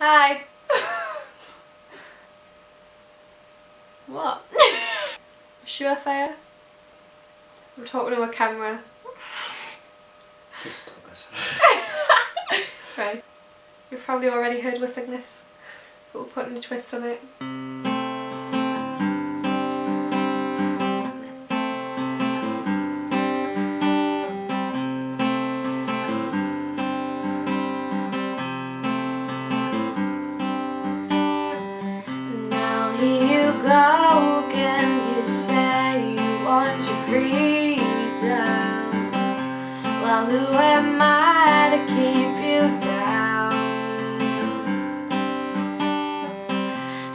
Hi. What? Sure, Fire? I'm talking to a camera. Just stop it. Right. You've probably already heard us sing this, but we're putting a twist on it. Now here you go again, you say you want your freedom. Well, who am I to keep you down?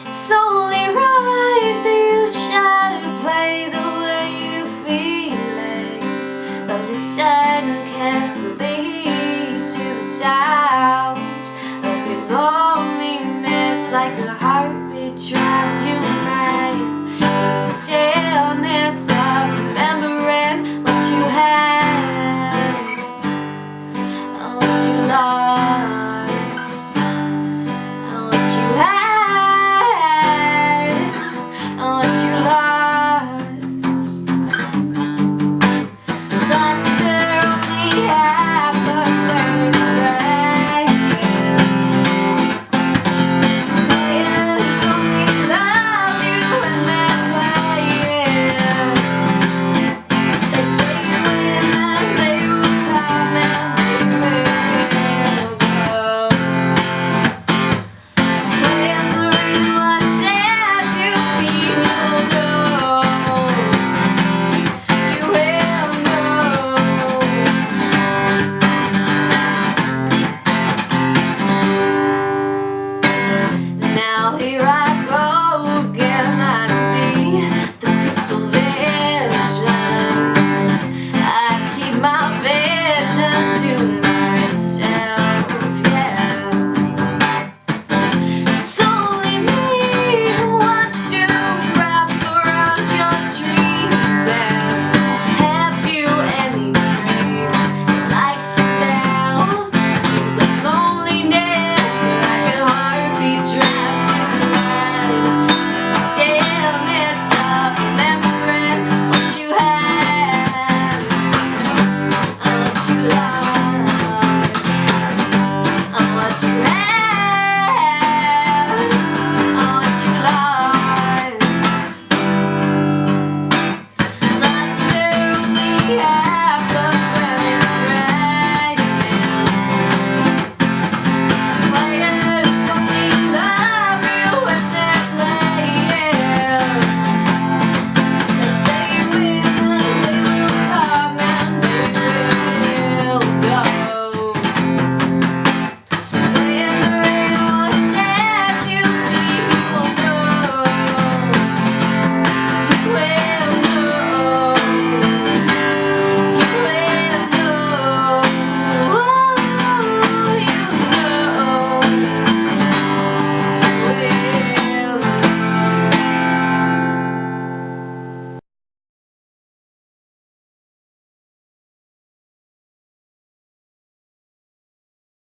It's only right that you should play the way you're feeling, but listen carefully to the sound of your loneliness, like a heartbeat drives you